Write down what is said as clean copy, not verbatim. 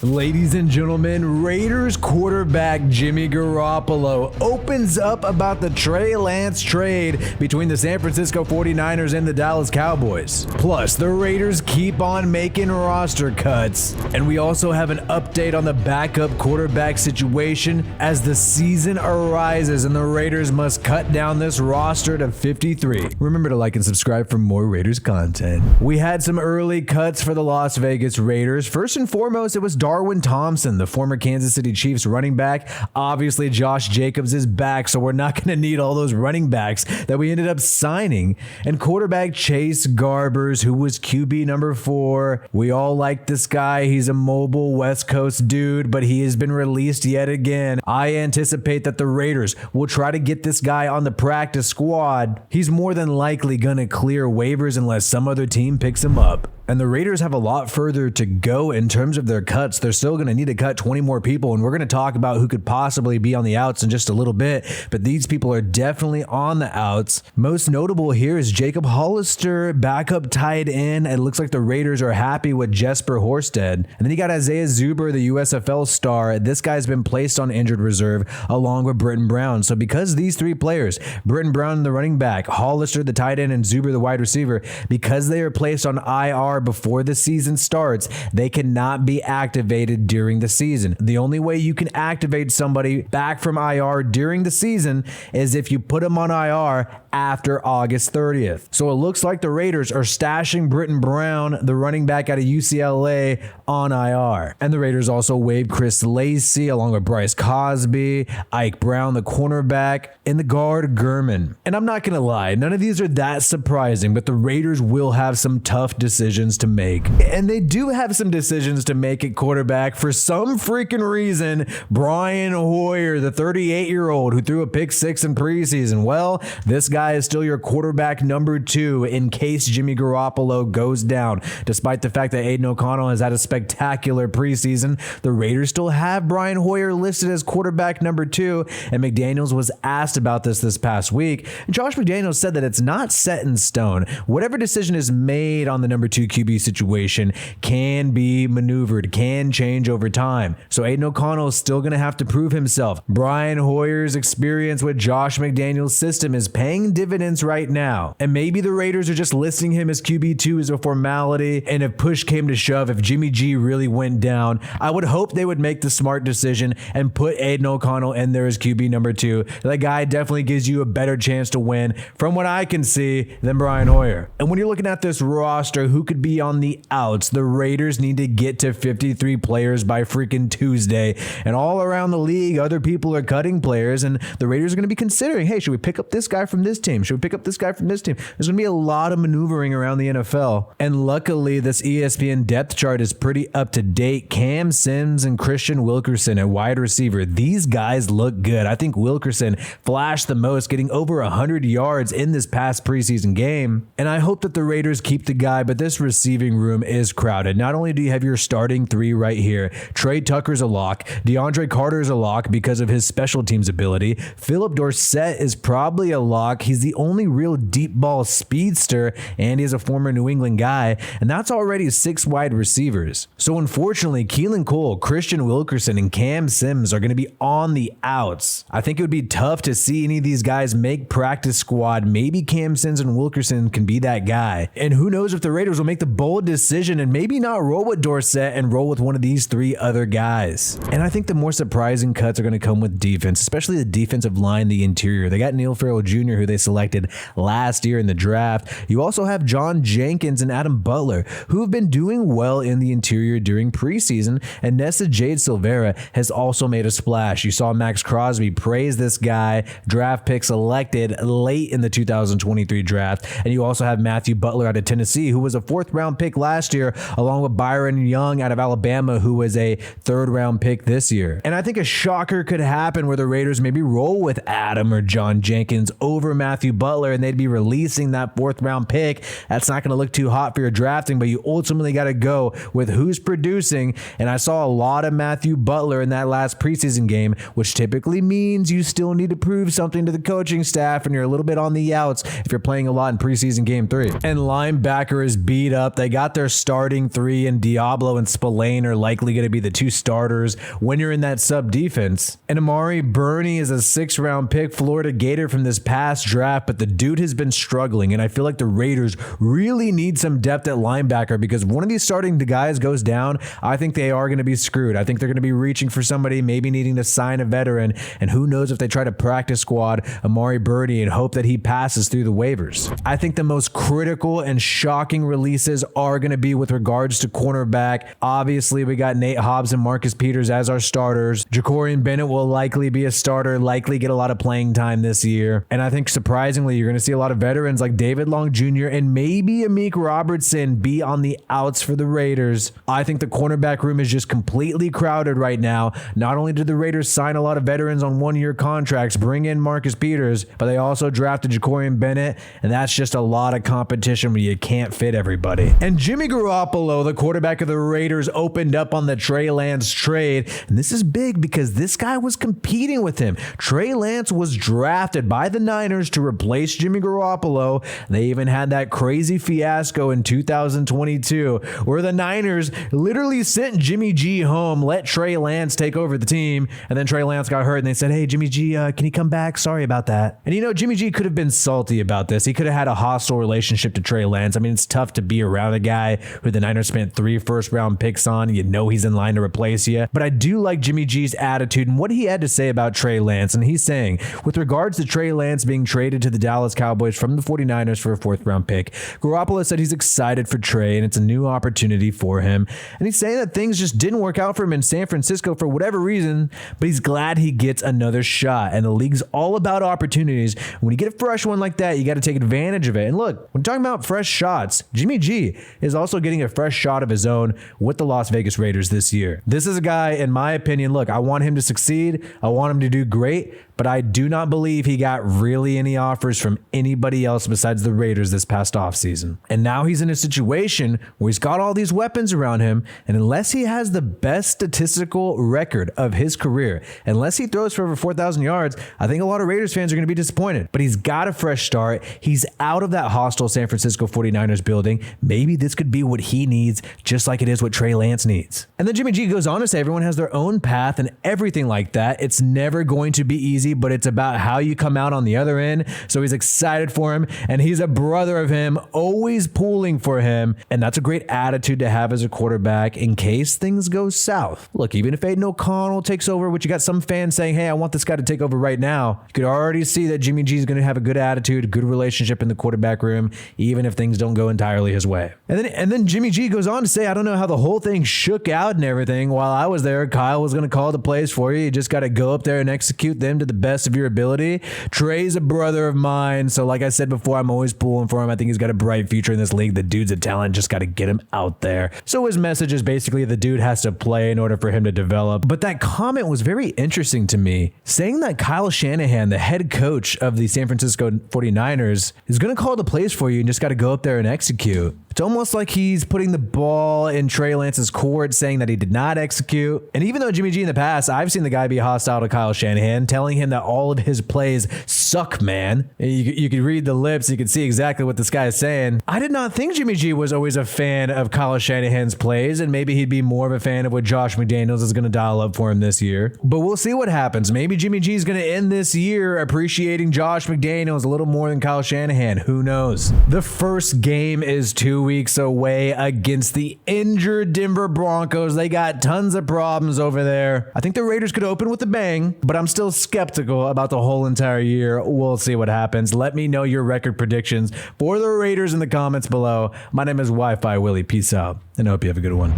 Ladies and gentlemen, Raiders quarterback Jimmy Garoppolo opens up about the Trey Lance trade between the San Francisco 49ers and the Dallas Cowboys. Plus, the Raiders keep on making roster cuts. And we also have an update on the backup quarterback situation as the season arises and the Raiders must cut down this roster to 53. Remember to like and subscribe for more Raiders content. We had some early cuts for the Las Vegas Raiders. First and foremost, it was Darwin Thompson, the former Kansas City Chiefs running back. Obviously, Josh Jacobs is back, so we're not going to need all those running backs that we ended up signing. And quarterback Chase Garbers, who was QB number 4. We all like this guy. He's a mobile West Coast dude, but he has been released yet again. I anticipate that the Raiders will try to get this guy on the practice squad. He's more than likely going to clear waivers unless some other team picks him up. And the Raiders have a lot further to go in terms of their cuts. They're still going to need to cut 20 more people, and we're going to talk about who could possibly be on the outs in just a little bit, but these people are definitely on the outs. Most notable here is Jacob Hollister, backup tight end. It looks like the Raiders are happy with Jesper Horsted. And then you got Isaiah Zuber, the USFL star. This guy's been placed on injured reserve along with Britton Brown. So because these three players, Britton Brown, the running back, Hollister, the tight end, and Zuber, the wide receiver, because they are placed on IR before the season starts, they cannot be activated during the season. The only way you can activate somebody back from IR during the season is if you put them on IR after August 30th. So it looks like the Raiders are stashing Britton Brown, the running back out of UCLA, on IR. And the Raiders also waived Chris Lacey along with Bryce Cosby, Ike Brown, the cornerback, and the guard Gurman. And I'm not going to lie, none of these are that surprising, but the Raiders will have some tough decisions to make. And they do have some decisions to make at quarterback. For some freaking reason, Brian Hoyer, the 38-year-old who threw a pick 6 in preseason, well, this guy is still your quarterback number 2 in case Jimmy Garoppolo goes down. Despite the fact that Aiden O'Connell has had a spectacular preseason, the Raiders still have Brian Hoyer listed as quarterback number 2, and McDaniels was asked about this past week. And Josh McDaniels said that it's not set in stone. Whatever decision is made on the number 2 QB situation can be maneuvered, can change over time. So Aiden O'Connell is still going to have to prove himself. Brian Hoyer's experience with Josh McDaniels' system is paying dividends right now. And maybe the Raiders are just listing him as QB2 as a formality. And if push came to shove, if Jimmy G really went down, I would hope they would make the smart decision and put Aiden O'Connell in there as QB number 2. That guy definitely gives you a better chance to win, from what I can see, than Brian Hoyer. And when you're looking at this roster, who could be on the outs? The Raiders need to get to 53 players by freaking Tuesday. And all around the league, other people are cutting players, and the Raiders are going to be considering, hey, should we pick up this guy from this team? Should we pick up this guy from this team? There's going to be a lot of maneuvering around the NFL. And luckily, this ESPN depth chart is pretty up to date. Cam Sims and Christian Wilkerson at wide receiver. These guys look good. I think Wilkerson flashed the most, getting over 100 yards in this past preseason game. And I hope that the Raiders keep the guy, but this receiving room is crowded. Not only do you have your starting 3 right here, Trey Tucker's a lock, DeAndre Carter's a lock because of his special teams ability, Philip Dorsett is probably a lock. He's the only real deep ball speedster, and he's a former New England guy, and that's already 6 wide receivers. So unfortunately, Keelan Cole, Christian Wilkerson, and Cam Sims are going to be on the outs. I think it would be tough to see any of these guys make practice squad. Maybe Cam Sims and Wilkerson can be that guy. And who knows if the Raiders will make the bold decision and maybe not roll with Dorsett and roll with one of these 3 other guys. And I think the more surprising cuts are going to come with defense, especially the defensive line, the interior. They got Neil Farrell Jr., who they selected last year in the draft. You also have John Jenkins and Adam Butler, who have been doing well in the interior during preseason. And Nessa Jade Silvera has also made a splash. You saw Max Crosby praise this guy, draft pick selected late in the 2023 draft. And you also have Matthew Butler out of Tennessee, who was a 4th round pick last year, along with Byron Young out of Alabama, who was a 3rd round pick this year. And I think a shocker could happen where the Raiders maybe roll with Adam or John Jenkins over Matthew Butler, and they'd be releasing that 4th round pick. That's not going to look too hot for your drafting, but you ultimately got to go with who's producing. And I saw a lot of Matthew Butler in that last preseason game, which typically means you still need to prove something to the coaching staff, and you're a little bit on the outs if you're playing a lot in preseason game 3. And linebacker is beat up up. They got their starting three, and Diablo and Spillane are likely going to be the two starters when you're in that sub defense. And Amari Burney is a 6th-round pick, Florida Gator from this past draft, but the dude has been struggling, and I feel like the Raiders really need some depth at linebacker, because if one of these starting guys goes down, I think they are going to be screwed. I think they're going to be reaching for somebody, maybe needing to sign a veteran, and who knows if they try to practice squad Amari Burney and hope that he passes through the waivers. I think the most critical and shocking releases are going to be with regards to cornerback. Obviously, we got Nate Hobbs and Marcus Peters as our starters. Jacorian Bennett will likely be a starter, likely get a lot of playing time this year. And I think surprisingly, you're going to see a lot of veterans like David Long Jr. and maybe Amik Robertson be on the outs for the Raiders. I think the cornerback room is just completely crowded right now. Not only did the Raiders sign a lot of veterans on one-year contracts, bring in Marcus Peters, but they also drafted Jacorian Bennett, and that's just a lot of competition where you can't fit everybody. And Jimmy Garoppolo, the quarterback of the Raiders, opened up on the Trey Lance trade, and this is big because this guy was competing with him. Trey Lance was drafted by the Niners to replace Jimmy Garoppolo. They even had that crazy fiasco in 2022 where the Niners literally sent Jimmy G home, let Trey Lance take over the team, and then Trey Lance got hurt, and they said, hey, Jimmy G, can you come back? Sorry about that. And you know, Jimmy G could have been salty about this. He could have had a hostile relationship to Trey Lance. I mean, it's tough to be around a guy who the Niners spent 3 first-round picks on. You know he's in line to replace you. But I do like Jimmy G's attitude and what he had to say about Trey Lance. And he's saying, with regards to Trey Lance being traded to the Dallas Cowboys from the 49ers for a 4th-round pick, Garoppolo said he's excited for Trey and it's a new opportunity for him. And he's saying that things just didn't work out for him in San Francisco for whatever reason, but he's glad he gets another shot. And the league's all about opportunities. When you get a fresh one like that, you got to take advantage of it. And look, when talking about fresh shots, Jimmy G is also getting a fresh shot of his own with the Las Vegas Raiders this year. This is a guy, in my opinion, look, I want him to succeed. I want him to do great, but I do not believe he got really any offers from anybody else besides the Raiders this past offseason. And now he's in a situation where he's got all these weapons around him, and unless he has the best statistical record of his career, unless he throws for over 4,000 yards, I think a lot of Raiders fans are going to be disappointed. But he's got a fresh start. He's out of that hostile San Francisco 49ers building. Maybe this could be what he needs, just like it is what Trey Lance needs. And then Jimmy G goes on to say everyone has their own path and everything like that. It's never going to be easy, but it's about how you come out on the other end. So he's excited for him, and he's a brother of him, always pulling for him. And that's a great attitude to have as a quarterback in case things go south. Look, even if Aiden O'Connell takes over, which you got some fans saying, hey, I want this guy to take over right now, you could already see that Jimmy G is going to have a good attitude, a good relationship in the quarterback room, even if things don't go entirely his way. And then Jimmy G goes on to say, I don't know how the whole thing shook out and everything. While I was there, Kyle was going to call the plays for you. You just got to go up there and execute them to the best of your ability. Trey's a brother of mine, so like I said before, I'm always pulling for him. I think he's got a bright future in this league. The dude's a talent, just got to get him out there. So his message is basically the dude has to play in order for him to develop. But that comment was very interesting to me, saying that Kyle Shanahan, the head coach of the San Francisco 49ers, is going to call the plays for you and just got to go up there and execute. It's almost like he's putting the ball in Trey Lance's court, saying that he did not execute. And even though Jimmy G in the past, I've seen the guy be hostile to Kyle Shanahan, telling him that all of his plays suck, man. You could read the lips, you could see exactly what this guy is saying. I did not think Jimmy G was always a fan of Kyle Shanahan's plays, and maybe he'd be more of a fan of what Josh McDaniels is going to dial up for him this year. But we'll see what happens. Maybe Jimmy G is going to end this year appreciating Josh McDaniels a little more than Kyle Shanahan. Who knows? The first game is 2 weeks away against the injured Denver Broncos. They got tons of problems over there. I think the Raiders could open with a bang, but I'm still skeptical about the whole entire year. We'll see what happens. Let me know your record predictions for the Raiders in the comments below. My name is WiFiWillie. Peace out, and I hope you have a good one.